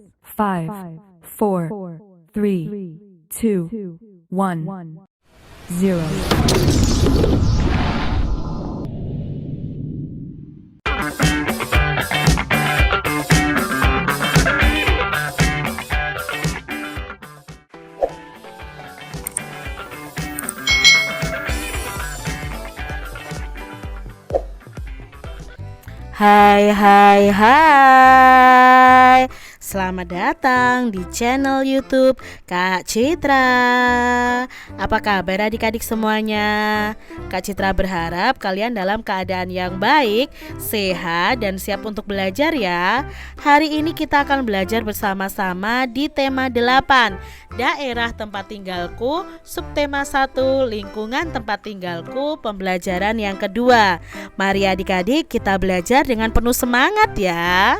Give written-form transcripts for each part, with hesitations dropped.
5, 4, 3, 2, 1, 0. Hai. Selamat datang di channel YouTube Kak Citra. Apa kabar adik-adik semuanya? Kak Citra berharap kalian dalam keadaan yang baik, sehat, dan siap untuk belajar ya. Hari ini kita akan belajar bersama-sama di tema 8, daerah tempat tinggalku, subtema 1, lingkungan tempat tinggalku, pembelajaran yang kedua. Mari adik-adik kita belajar dengan penuh semangat ya.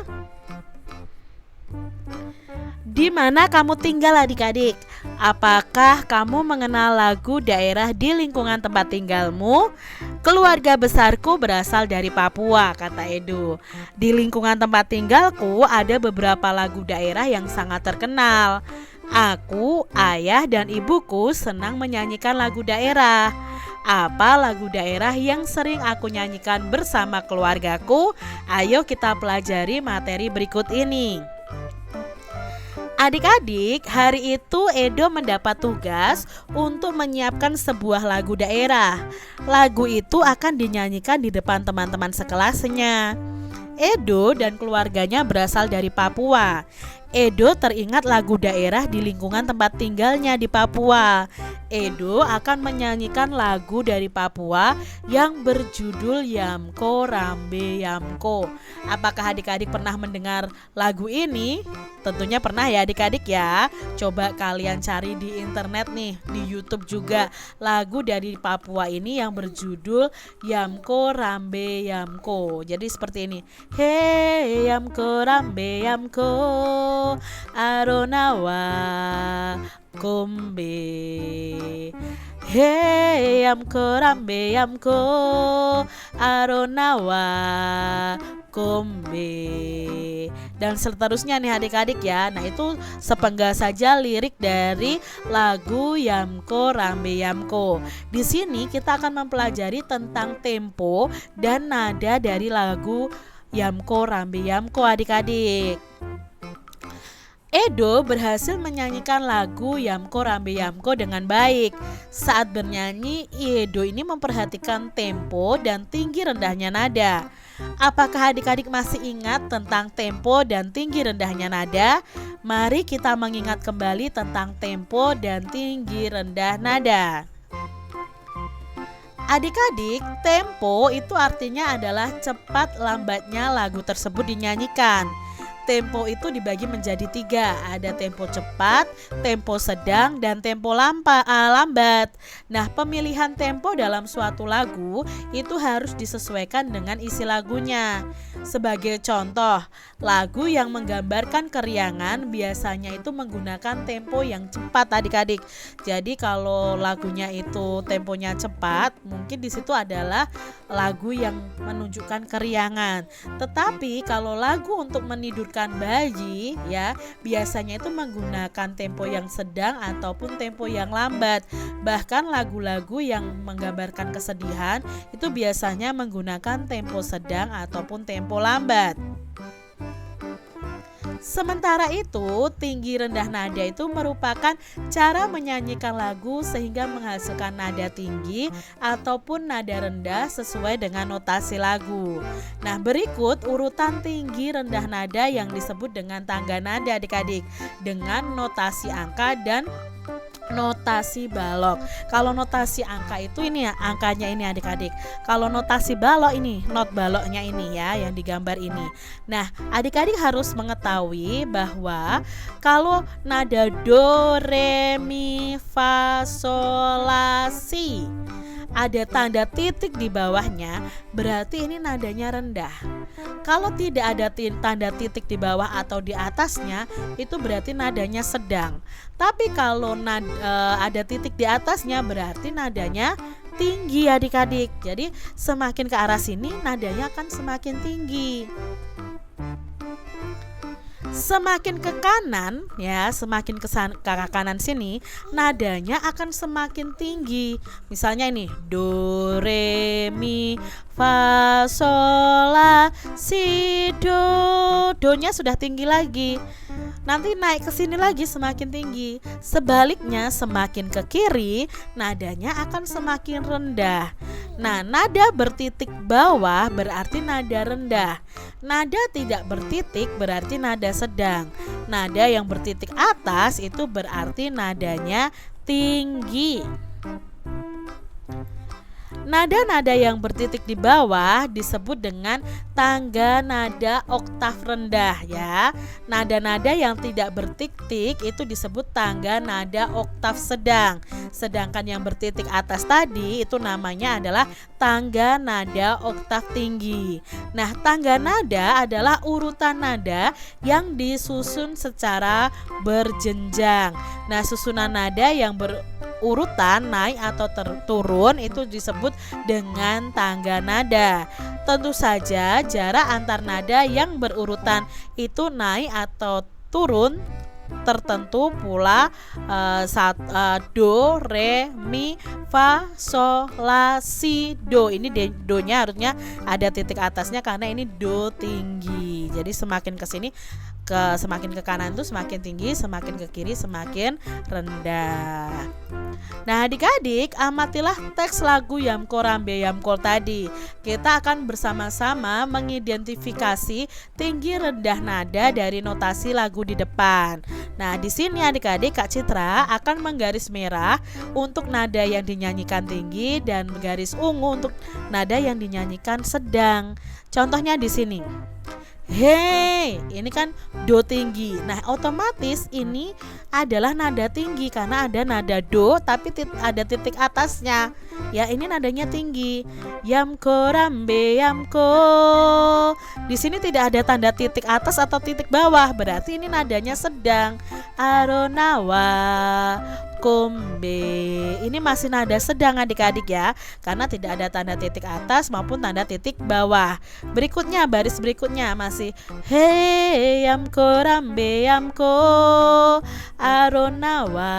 Di mana kamu tinggal adik-adik? Apakah kamu mengenal lagu daerah di lingkungan tempat tinggalmu? Keluarga besarku berasal dari Papua, kata Edo. Di lingkungan tempat tinggalku ada beberapa lagu daerah yang sangat terkenal. Aku, ayah, dan ibuku senang menyanyikan lagu daerah. Apa lagu daerah yang sering aku nyanyikan bersama keluargaku? Ayo kita pelajari materi berikut ini. Adik-adik, hari itu Edo mendapat tugas untuk menyiapkan sebuah lagu daerah. Lagu itu akan dinyanyikan di depan teman-teman sekelasnya. Edo dan keluarganya berasal dari Papua. Edo teringat lagu daerah di lingkungan tempat tinggalnya di Papua. Edo akan menyanyikan lagu dari Papua yang berjudul Yamko Rambe Yamko. Apakah adik-adik pernah mendengar lagu ini? Tentunya pernah ya adik-adik ya. Coba kalian cari di internet nih, di YouTube juga, lagu dari Papua ini yang berjudul Yamko Rambe Yamko. Jadi seperti ini. Hey Yamko Rambe Yamko Aronawa Kombe. Hey Yamko Rambe Yamko Aronawa Kombe. Dan seterusnya nih adik-adik ya. Nah itu sepenggal saja lirik dari lagu Yamko Rambe Yamko. Di sini kita akan mempelajari tentang tempo dan nada dari lagu Yamko Rambe Yamko adik-adik. Edo berhasil menyanyikan lagu Yamko Rambe Yamko dengan baik. Saat bernyanyi, Edo ini memperhatikan tempo dan tinggi rendahnya nada. Apakah adik-adik masih ingat tentang tempo dan tinggi rendahnya nada? Mari kita mengingat kembali tentang tempo dan tinggi rendah nada. Adik-adik, tempo itu artinya adalah cepat lambatnya lagu tersebut dinyanyikan. Tempo itu dibagi menjadi 3, ada tempo cepat, tempo sedang, dan tempo lambat. Nah, pemilihan tempo dalam suatu lagu itu harus disesuaikan dengan isi lagunya. Sebagai contoh, lagu yang menggambarkan keriangan biasanya itu menggunakan tempo yang cepat adik-adik. Jadi kalau lagunya itu temponya cepat, mungkin di situ adalah lagu yang menunjukkan keriangan. Tetapi kalau lagu untuk menidurkan bayi ya biasanya itu menggunakan tempo yang sedang ataupun tempo yang lambat. Bahkan lagu-lagu yang menggambarkan kesedihan itu biasanya menggunakan tempo sedang ataupun tempo lambat. Sementara itu, tinggi rendah nada itu merupakan cara menyanyikan lagu sehingga menghasilkan nada tinggi ataupun nada rendah sesuai dengan notasi lagu. Nah, berikut urutan tinggi rendah nada yang disebut dengan tangga nada adik-adik dengan notasi angka dan notasi balok. Kalau notasi angka itu ini ya, angkanya ini adik-adik. Kalau notasi balok ini, not baloknya ini ya yang digambar ini. Nah, adik-adik harus mengetahui bahwa kalau nada do, re, mi, fa, sol, la, si ada tanda titik di bawahnya, berarti ini nadanya rendah. Kalau tidak ada tanda titik di bawah atau di atasnya, itu berarti nadanya sedang. Tapi kalau ada titik di atasnya, berarti nadanya tinggi adik-adik. Jadi semakin ke arah sini nadanya akan semakin tinggi. Semakin ke kanan ya, semakin ke kanan sini nadanya akan semakin tinggi. Misalnya ini do re mi fa sol la si do. Do-nya sudah tinggi lagi. Nanti naik ke sini lagi semakin tinggi. Sebaliknya semakin ke kiri nadanya akan semakin rendah. Nah, nada bertitik bawah berarti nada rendah. Nada tidak bertitik berarti nada sedang. Nada yang bertitik atas itu berarti nadanya tinggi. Nada-nada yang bertitik di bawah disebut dengan tangga nada oktav rendah ya. Nada-nada yang tidak bertitik itu disebut tangga nada oktav sedang. Sedangkan yang bertitik atas tadi itu namanya adalah tangga nada oktav tinggi. Nah, tangga nada adalah urutan nada yang disusun secara berjenjang. Nah, susunan nada yang berurutan naik atau turun itu disebut dengan tangga nada. Tentu saja jarak antar nada yang berurutan itu naik atau turun tertentu pula do, re, mi, fa, sol, la, si, do. Ini do-nya harusnya ada titik atasnya karena ini do tinggi. Jadi semakin ke sini semakin ke kanan itu semakin tinggi, semakin ke kiri semakin rendah. Nah, adik-adik, amatilah teks lagu Yamko Rambe Yamko tadi. Kita akan bersama-sama mengidentifikasi tinggi rendah nada dari notasi lagu di depan. Nah, di sini adik-adik Kak Citra akan menggaris merah untuk nada yang dinyanyikan tinggi dan garis ungu untuk nada yang dinyanyikan sedang. Contohnya di sini. Hei, ini kan do tinggi. Nah, otomatis ini adalah nada tinggi karena ada nada do tapi ada titik atasnya. Ya, ini nadanya tinggi. Yamko rambe yamko. Di sini tidak ada tanda titik atas atau titik bawah, berarti ini nadanya sedang. Aronawa kombe. Ini masih nada sedang adik-adik ya, karena tidak ada tanda titik atas maupun tanda titik bawah. Berikutnya, baris berikutnya masih hey yamko rambe yamko aronawa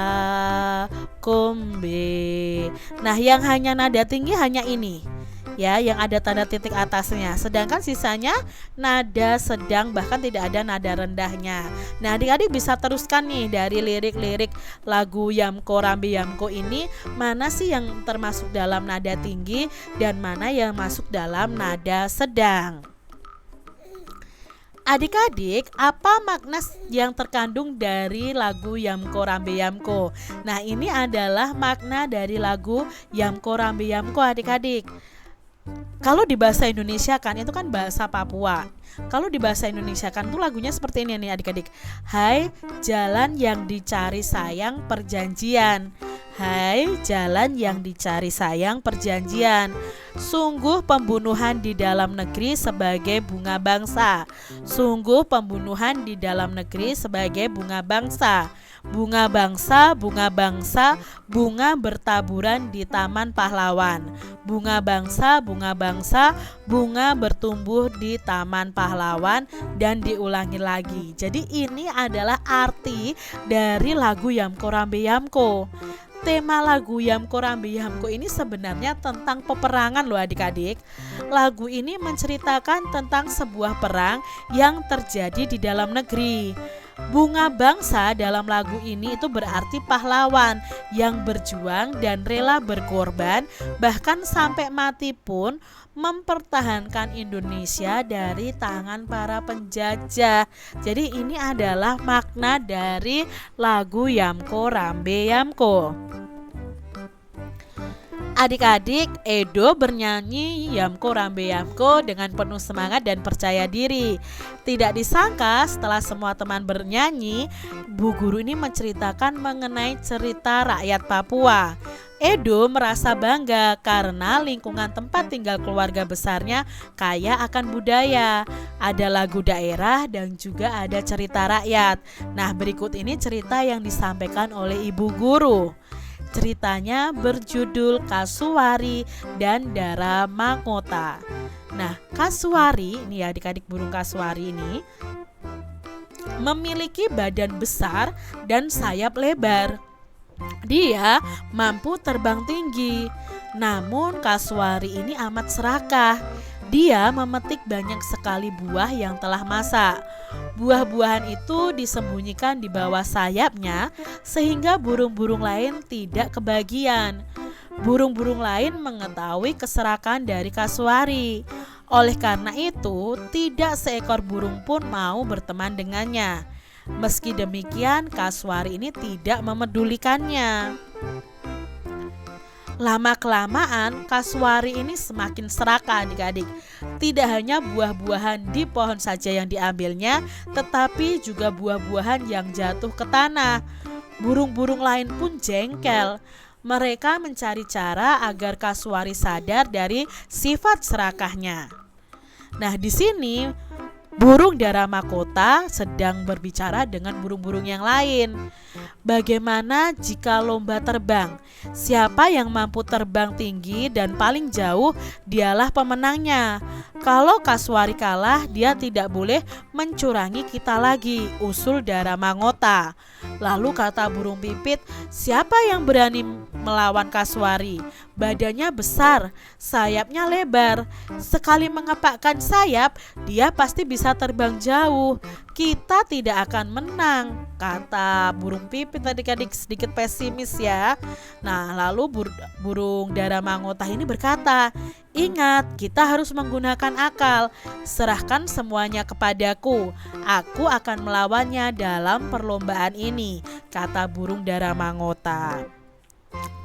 kombe. Nah, yang hanya nada tinggi hanya ini ya, yang ada tanda titik atasnya. Sedangkan sisanya nada sedang, bahkan tidak ada nada rendahnya. Nah, adik-adik bisa teruskan nih dari lirik-lirik lagu Yamko Rambe Yamko ini, mana sih yang termasuk dalam nada tinggi dan mana yang masuk dalam nada sedang. Adik-adik, apa makna yang terkandung dari lagu Yamko Rambe Yamko? Nah, ini adalah makna dari lagu Yamko Rambe Yamko adik-adik. Kalau di bahasa Indonesia kan itu kan bahasa Papua. Kalau di bahasa Indonesia kan tuh lagunya seperti ini nih adik-adik. Hai jalan yang dicari sayang perjanjian. Hai jalan yang dicari sayang perjanjian. Sungguh pembunuhan di dalam negeri sebagai bunga bangsa. Sungguh pembunuhan di dalam negeri sebagai bunga bangsa. Bunga bangsa, bunga bangsa, bunga bertaburan di Taman Pahlawan. Bunga bangsa, bunga bangsa, bunga bertumbuh di Taman Pahlawan, dan diulangi lagi. Jadi ini adalah arti dari lagu Yamko Rambe Yamko. Tema lagu Yamko Rambe Yamko ini sebenarnya tentang peperangan loh adik-adik. Lagu ini menceritakan tentang sebuah perang yang terjadi di dalam negeri. Bunga bangsa dalam lagu ini itu berarti pahlawan yang berjuang dan rela berkorban, bahkan sampai mati pun mempertahankan Indonesia dari tangan para penjajah. Jadi ini adalah makna dari lagu Yamko Rambe Yamko. Adik-adik, Edo bernyanyi Yamko Rambe Yamko dengan penuh semangat dan percaya diri. Tidak disangka setelah semua teman bernyanyi, Bu Guru ini menceritakan mengenai cerita rakyat Papua. Edo merasa bangga karena lingkungan tempat tinggal keluarga besarnya kaya akan budaya. Ada lagu daerah dan juga ada cerita rakyat. Nah, berikut ini cerita yang disampaikan oleh Ibu Guru. Ceritanya berjudul Kasuari dan Dara Mangota. Nah, kasuari ini ya adik-adik, burung kasuari ini memiliki badan besar dan sayap lebar. Dia mampu terbang tinggi. Namun kasuari ini amat serakah. Dia memetik banyak sekali buah yang telah masak. Buah-buahan itu disembunyikan di bawah sayapnya sehingga burung-burung lain tidak kebagian. Burung-burung lain mengetahui keserakahan dari kasuari. Oleh karena itu, tidak seekor burung pun mau berteman dengannya. Meski demikian, kasuari ini tidak memedulikannya. Lama-kelamaan kasuari ini semakin serakah adik-adik. Tidak hanya buah-buahan di pohon saja yang diambilnya, tetapi juga buah-buahan yang jatuh ke tanah. Burung-burung lain pun jengkel. Mereka mencari cara agar kasuari sadar dari sifat serakahnya. Nah, di sini burung dara mahkota sedang berbicara dengan burung-burung yang lain. Bagaimana jika lomba terbang? Siapa yang mampu terbang tinggi dan paling jauh, dialah pemenangnya. Kalau kasuari kalah, dia tidak boleh mencurangi kita lagi, usul dara mahkota. Lalu kata burung pipit, siapa yang berani melawan kasuari? Badannya besar, sayapnya lebar. Sekali mengepakkan sayap, dia pasti bisa terbang jauh. Kita tidak akan menang, kata burung pipit. Adik-adik sedikit pesimis ya. Nah, lalu burung dara mahkota ini berkata, ingat, kita harus menggunakan akal. Serahkan semuanya kepadaku. Aku akan melawannya dalam perlombaan ini, kata burung dara mahkota.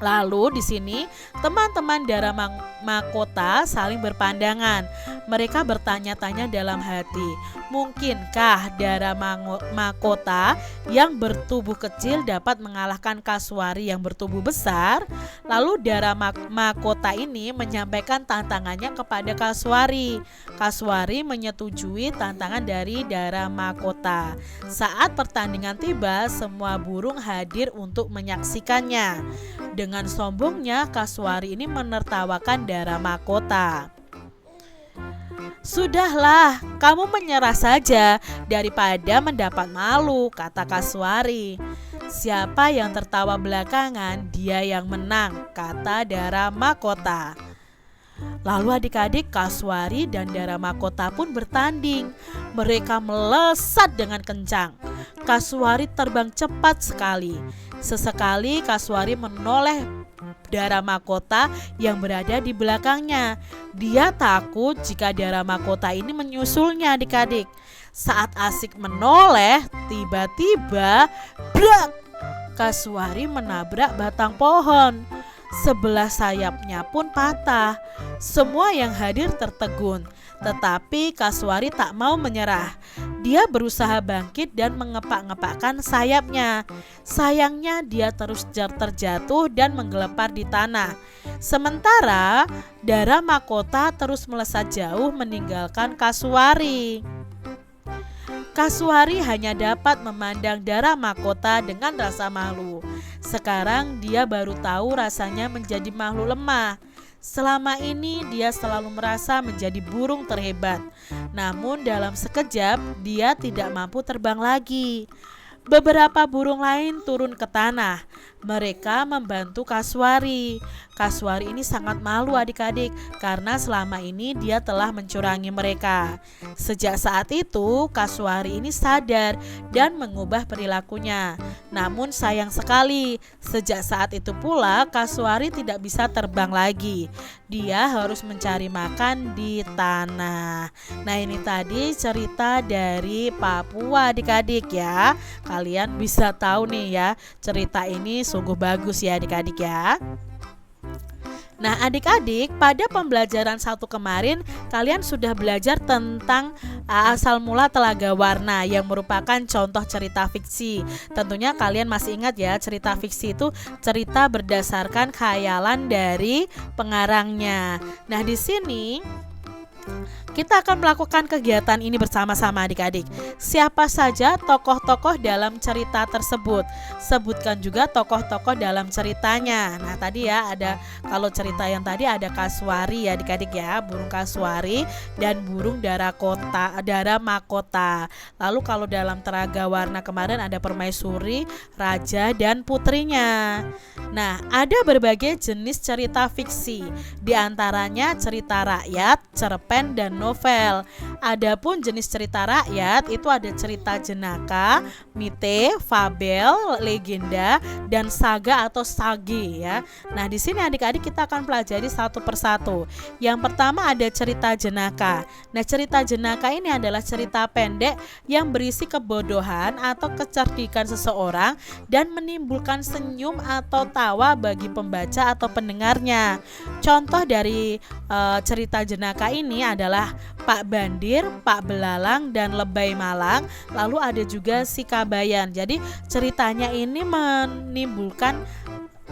Lalu di sini teman-teman dara mahkota saling berpandangan. Mereka bertanya-tanya dalam hati, mungkinkah dara mahkota yang bertubuh kecil dapat mengalahkan kasuari yang bertubuh besar? Lalu dara mahkota ini menyampaikan tantangannya kepada kasuari. Kasuari menyetujui tantangan dari dara mahkota. Saat pertandingan tiba, semua burung hadir untuk menyaksikannya. Dengan sombongnya, kasuari ini menertawakan dara mahkota. Sudahlah, kamu menyerah saja daripada mendapat malu, kata kasuari. Siapa yang tertawa belakangan, dia yang menang, kata dara mahkota. Lalu adik-adik, kasuari dan dara mahkota pun bertanding. Mereka melesat dengan kencang. Kasuari terbang cepat sekali. Sesekali kasuari menoleh dara mahkota yang berada di belakangnya. Dia takut jika dara mahkota ini menyusulnya adik-adik. Saat asik menoleh, tiba-tiba brak! Kasuari menabrak batang pohon. Sebelah sayapnya pun patah. Semua yang hadir tertegun. Tetapi kasuari tak mau menyerah. Dia berusaha bangkit dan mengepak-ngepakkan sayapnya. Sayangnya dia terus terjatuh dan menggelepar di tanah. Sementara dara mahkota terus melesat jauh meninggalkan kasuari. Kasuari hanya dapat memandang dara mahkota dengan rasa malu. Sekarang dia baru tahu rasanya menjadi makhluk lemah. Selama ini dia selalu merasa menjadi burung terhebat. Namun dalam sekejap dia tidak mampu terbang lagi. Beberapa burung lain turun ke tanah. Mereka membantu kasuari. Kasuari ini sangat malu adik-adik karena selama ini dia telah mencurangi mereka. Sejak saat itu kasuari ini sadar dan mengubah perilakunya. Namun sayang sekali, sejak saat itu pula kasuari tidak bisa terbang lagi. Dia harus mencari makan di tanah. Nah, ini tadi cerita dari Papua adik-adik ya. Kalian bisa tahu nih ya, cerita ini sungguh bagus ya adik-adik ya. Nah adik-adik, pada pembelajaran 1 kemarin kalian sudah belajar tentang asal mula Telaga Warna yang merupakan contoh cerita fiksi. Tentunya kalian masih ingat ya, cerita fiksi itu cerita berdasarkan khayalan dari pengarangnya. Nah di sini Kita akan melakukan kegiatan ini bersama-sama adik-adik. Siapa saja tokoh-tokoh dalam cerita tersebut? Sebutkan juga tokoh-tokoh dalam ceritanya. Nah tadi ya ada, kalau cerita yang tadi ada kasuari ya adik-adik ya, burung kasuari dan burung dara mahkota. Lalu kalau dalam Telaga Warna kemarin ada permaisuri, raja dan putrinya. Nah ada berbagai jenis cerita fiksi, diantaranya cerita rakyat, cerpen dan novel. Adapun jenis cerita rakyat itu ada cerita jenaka, mite, fabel, legenda, dan saga atau sage ya. Nah, di sini adik-adik kita akan pelajari satu persatu. Yang pertama ada cerita jenaka. Nah, cerita jenaka ini adalah cerita pendek yang berisi kebodohan atau kecerdikan seseorang dan menimbulkan senyum atau tawa bagi pembaca atau pendengarnya. Contoh dari cerita jenaka ini adalah Pak Bandir, Pak Belalang, dan Lebay Malang. Lalu ada juga si Kabayan. Jadi ceritanya ini menimbulkan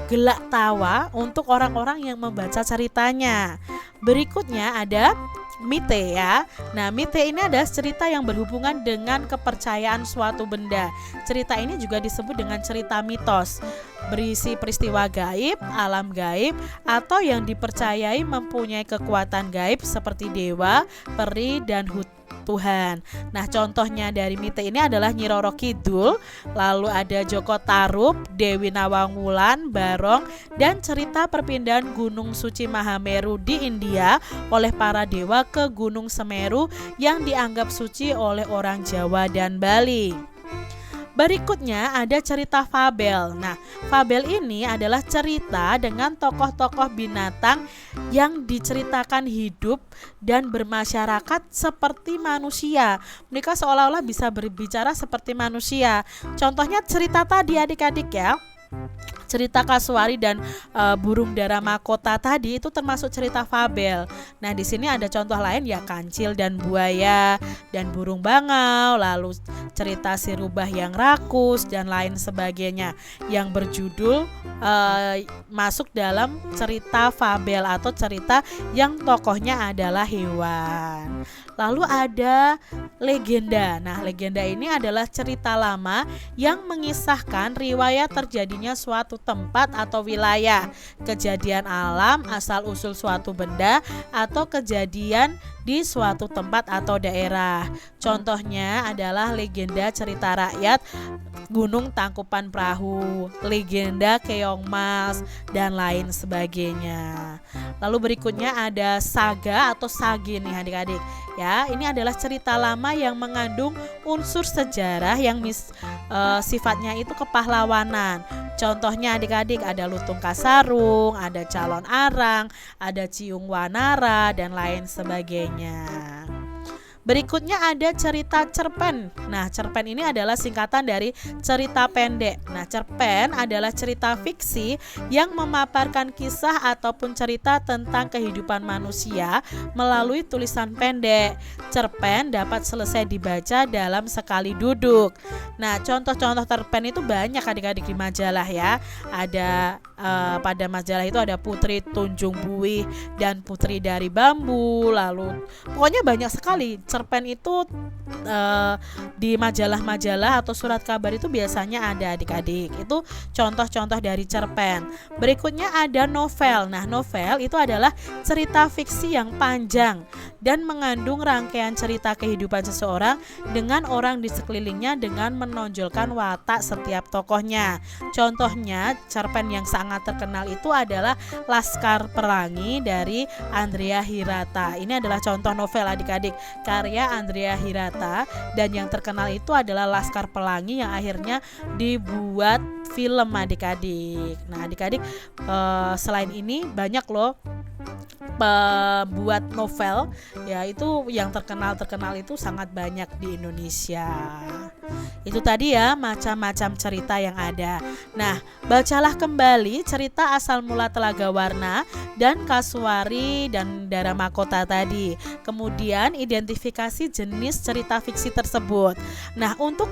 gelak tawa untuk orang-orang yang membaca ceritanya. Berikutnya ada mite ya. Nah, mite ini adalah cerita yang berhubungan dengan kepercayaan suatu benda. Cerita ini juga disebut dengan cerita mitos, berisi peristiwa gaib, alam gaib, atau yang dipercayai mempunyai kekuatan gaib seperti dewa, peri, dan Tuhan. Nah, contohnya dari mite ini adalah Nyi Roro Kidul, lalu ada Joko Tarub, Dewi Nawangwulan, Barong, dan cerita perpindahan Gunung Suci Mahameru di India oleh para dewa ke Gunung Semeru yang dianggap suci oleh orang Jawa dan Bali. Berikutnya ada cerita fabel. Nah, fabel ini adalah cerita dengan tokoh-tokoh binatang yang diceritakan hidup dan bermasyarakat seperti manusia. Mereka seolah-olah bisa berbicara seperti manusia. Contohnya cerita tadi adik-adik ya. Cerita kasuari dan burung dara mahkota tadi itu termasuk cerita fabel. Nah, di sini ada contoh lain ya, kancil dan buaya dan burung bangau, lalu cerita si rubah yang rakus dan lain sebagainya yang berjudul masuk dalam cerita fabel atau cerita yang tokohnya adalah hewan. Lalu ada legenda. Nah, legenda ini adalah cerita lama yang mengisahkan riwayat terjadinya suatu tempat atau wilayah, kejadian alam, asal-usul suatu benda, atau kejadian di suatu tempat atau daerah. Contohnya adalah legenda cerita rakyat Gunung Tangkupan Perahu, legenda Keong Mas, dan lain sebagainya. Lalu berikutnya ada saga atau sage nih adik-adik. Ya, ini adalah cerita lama yang mengandung unsur sejarah yang sifatnya itu kepahlawanan. Contohnya adik-adik ada Lutung Kasarung, ada Calon Arang, ada Ciung Wanara, dan lain sebagainya. Berikutnya ada cerita cerpen. Nah, cerpen ini adalah singkatan dari cerita pendek. Nah, cerpen adalah cerita fiksi yang memaparkan kisah ataupun cerita tentang kehidupan manusia melalui tulisan pendek. Cerpen dapat selesai dibaca dalam sekali duduk. Nah, contoh-contoh cerpen itu banyak adik-adik di majalah ya. Ada pada majalah itu ada Putri Tunjung Buih dan Putri dari Bambu. Lalu pokoknya banyak sekali. Cerpen itu di majalah-majalah atau surat kabar itu biasanya ada adik-adik. Itu contoh-contoh dari cerpen. Berikutnya ada novel. Nah, novel itu adalah cerita fiksi yang panjang dan mengandung rangkaian cerita kehidupan seseorang dengan orang di sekelilingnya dengan menonjolkan watak setiap tokohnya. Contohnya cerpen yang sangat terkenal itu adalah Laskar Pelangi dari Andrea Hirata. Ini adalah contoh novel adik-adik karya Andrea Hirata, dan yang terkenal itu adalah Laskar Pelangi yang akhirnya dibuat film adik-adik. Nah, adik-adik selain ini banyak loh pembuat novel ya, itu yang terkenal itu sangat banyak di Indonesia. Itu tadi ya macam-macam cerita yang ada. Nah, bacalah kembali cerita asal mula Telaga Warna dan Kasuari dan Dara Mahkota tadi. Kemudian identifikasi jenis cerita fiksi tersebut. Nah, untuk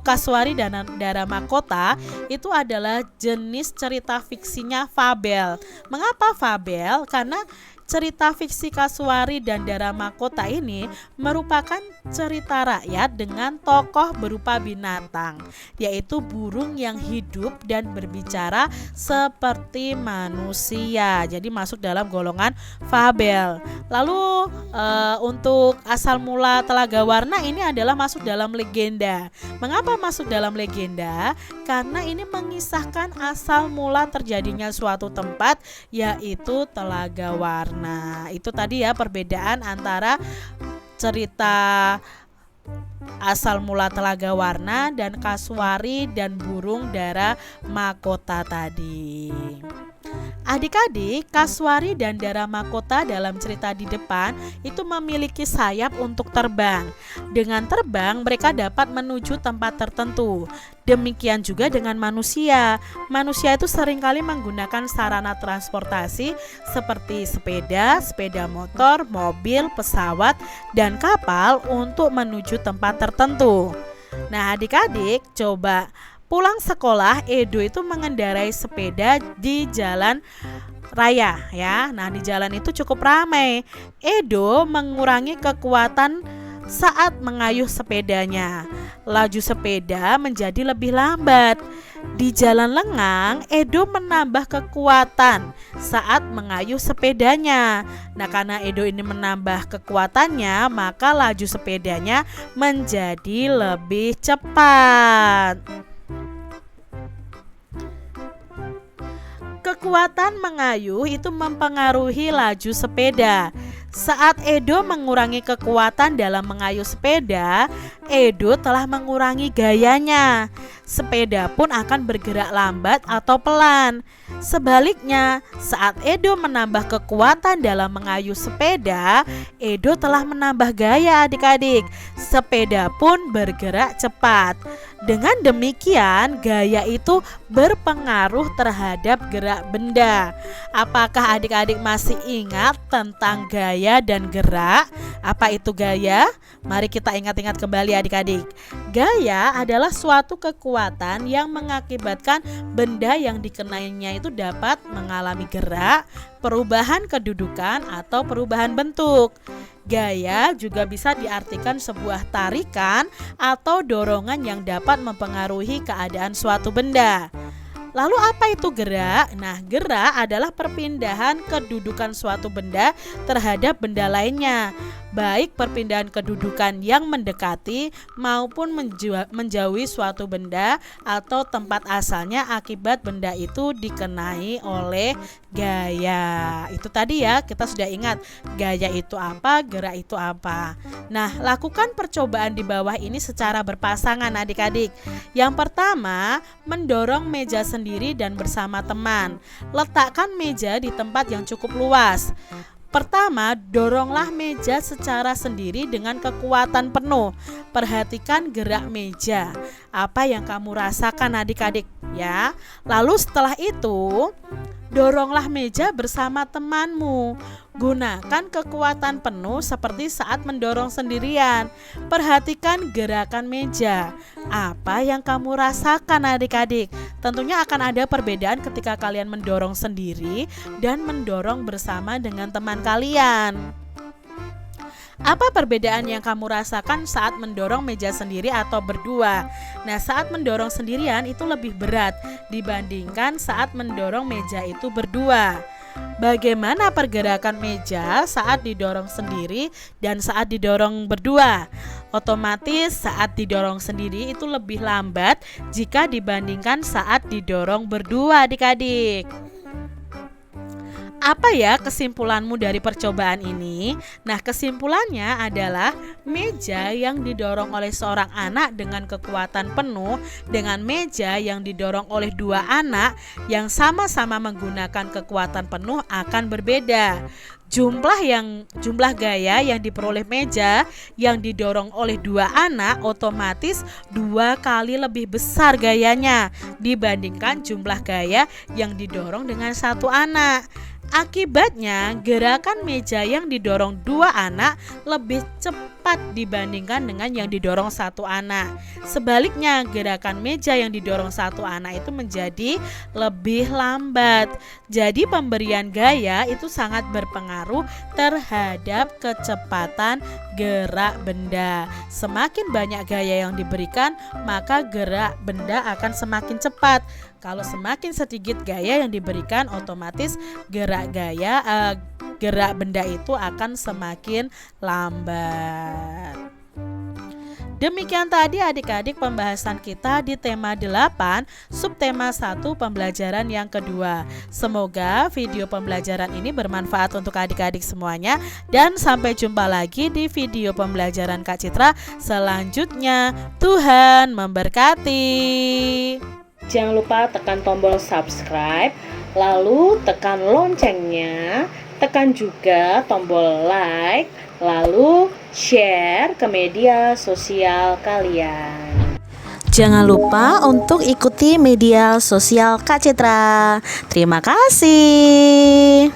Kasuari dan Dara Mahkota itu adalah jenis cerita fiksinya fabel. Mengapa fabel? Karena cerita fiksi Kasuari dan Dara Mahkota ini merupakan cerita rakyat dengan tokoh berupa binatang, yaitu burung yang hidup dan berbicara seperti manusia. Jadi masuk dalam golongan fabel. Lalu untuk asal mula Telaga Warna ini adalah masuk dalam legenda. Mengapa masuk dalam legenda? Karena ini mengisahkan asal mula terjadinya suatu tempat, yaitu Telaga Warna. Itu tadi ya perbedaan antara cerita asal mula Telaga Warna dan Kasuari dan burung Dara Mahkota tadi. Adik-adik, Kasuari dan Dara Mahkota dalam cerita di depan itu memiliki sayap untuk terbang. Dengan terbang mereka dapat menuju tempat tertentu. Demikian juga dengan manusia. Manusia itu seringkali menggunakan sarana transportasi seperti sepeda, sepeda motor, mobil, pesawat, dan kapal untuk menuju tempat tertentu. Nah, adik-adik coba pulang sekolah, Edo itu mengendarai sepeda di jalan raya ya. Nah, di jalan itu cukup ramai. Edo mengurangi kekuatan saat mengayuh sepedanya. Laju sepeda menjadi lebih lambat. Di jalan lengang, Edo menambah kekuatan saat mengayuh sepedanya. Nah, karena Edo ini menambah kekuatannya, maka laju sepedanya menjadi lebih cepat. Kekuatan mengayuh itu mempengaruhi laju sepeda. Saat Edo mengurangi kekuatan dalam mengayuh sepeda, Edo telah mengurangi gayanya. Sepeda pun akan bergerak lambat atau pelan. Sebaliknya, saat Edo menambah kekuatan dalam mengayuh sepeda, Edo telah menambah gaya adik-adik. Sepeda pun bergerak cepat. Dengan demikian, gaya itu berpengaruh terhadap gerak benda. Apakah adik-adik masih ingat tentang gaya dan gerak? Apa itu gaya? Mari kita ingat-ingat kembali adik-adik. Gaya adalah suatu kekuatan yang mengakibatkan benda yang dikenainya itu dapat mengalami gerak, perubahan kedudukan, atau perubahan bentuk. Gaya juga bisa diartikan sebuah tarikan atau dorongan yang dapat mempengaruhi keadaan suatu benda. Lalu apa itu gerak? Nah, gerak adalah perpindahan kedudukan suatu benda terhadap benda lainnya, baik perpindahan kedudukan yang mendekati maupun menjauhi suatu benda atau tempat asalnya akibat benda itu dikenai oleh gaya. Itu tadi ya, kita sudah ingat gaya itu apa, gerak itu apa. Nah, lakukan percobaan di bawah ini secara berpasangan adik-adik. Yang pertama, mendorong meja sendiri dan bersama teman. Letakkan meja di tempat yang cukup luas. Pertama, doronglah meja secara sendiri dengan kekuatan penuh. Perhatikan gerak meja. Apa yang kamu rasakan adik-adik ya. Lalu setelah itu, doronglah meja bersama temanmu. Gunakan kekuatan penuh seperti saat mendorong sendirian. Perhatikan gerakan meja. Apa yang kamu rasakan adik-adik? Tentunya akan ada perbedaan ketika kalian mendorong sendiri dan mendorong bersama dengan teman kalian. Apa perbedaan yang kamu rasakan saat mendorong meja sendiri atau berdua? Nah, saat mendorong sendirian itu lebih berat dibandingkan saat mendorong meja itu berdua. Bagaimana pergerakan meja saat didorong sendiri dan saat didorong berdua? Otomatis saat didorong sendiri itu lebih lambat jika dibandingkan saat didorong berdua adik-adik. Apa ya kesimpulanmu dari percobaan ini? Nah, kesimpulannya adalah meja yang didorong oleh seorang anak dengan kekuatan penuh dengan meja yang didorong oleh dua anak yang sama-sama menggunakan kekuatan penuh akan berbeda. Jumlah gaya yang diperoleh meja yang didorong oleh dua anak otomatis 2 kali lebih besar gayanya dibandingkan jumlah gaya yang didorong dengan satu anak. Akibatnya, gerakan meja yang didorong dua anak lebih cepat dibandingkan dengan yang didorong satu anak. Sebaliknya, gerakan meja yang didorong satu anak itu menjadi lebih lambat. Jadi pemberian gaya itu sangat berpengaruh terhadap kecepatan gerak benda. Semakin banyak gaya yang diberikan, maka gerak benda akan semakin cepat. Kalau semakin sedikit gaya yang diberikan, otomatis gerak benda itu akan semakin lambat. Demikian tadi adik-adik pembahasan kita di tema 8, subtema 1 pembelajaran yang kedua. Semoga video pembelajaran ini bermanfaat untuk adik-adik semuanya, dan sampai jumpa lagi di video pembelajaran Kak Citra selanjutnya. Tuhan memberkati. Jangan lupa tekan tombol subscribe, lalu tekan loncengnya, tekan juga tombol like, lalu share ke media sosial kalian. Jangan lupa untuk ikuti media sosial Kak Citra. Terima kasih.